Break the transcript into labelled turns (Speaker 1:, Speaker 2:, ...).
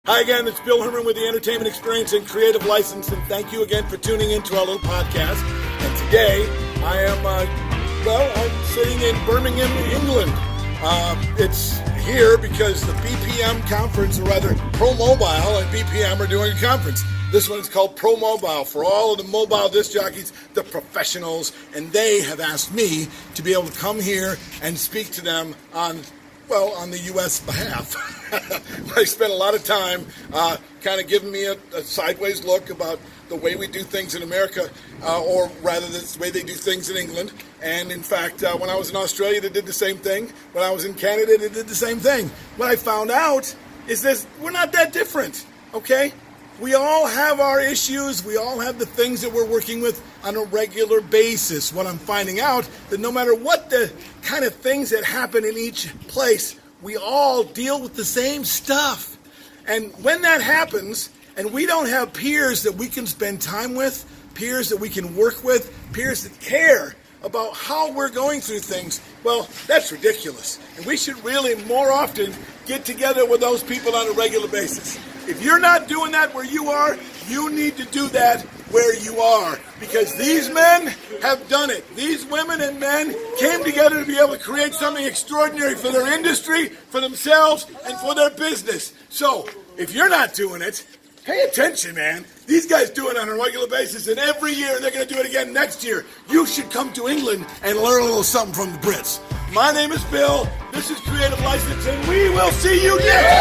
Speaker 1: Hi again, it's Bill Herman with the Entertainment Experience and Creative License, and thank you again for tuning into our little podcast. And today, I am, I'm sitting in Birmingham, England. It's here because the BPM Conference, or rather Pro Mobile and BPM are doing a conference. This one is called Pro Mobile for all of the mobile disc jockeys, the professionals, and they have asked me to be able to come here and speak to them on the U.S. behalf. I spent a lot of time kind of giving me a sideways look about the way we do things in America, or rather the way they do things in England. And in fact, when I was in Australia, they did the same thing. When I was in Canada, they did the same thing. What I found out is this: we're not that different, okay? We all have our issues. We all have the things that we're working with on a regular basis. What I'm finding out, that no matter what the kind of things that happen in each place, we all deal with the same stuff. And when that happens, and we don't have peers that we can spend time with, peers that we can work with, peers that care about how we're going through things, well, that's ridiculous. And we should really more often get together with those people on a regular basis. If you're not doing that where you are, you need to do that where you are. Because these men have done it. These women and men came together to be able to create something extraordinary for their industry, for themselves, and for their business. So, if you're not doing it, pay attention, man. These guys do it on a regular basis, and every year they're going to do it again next year. You should come to England and learn a little something from the Brits. My name is Bill. This is Creative License, and we will see you next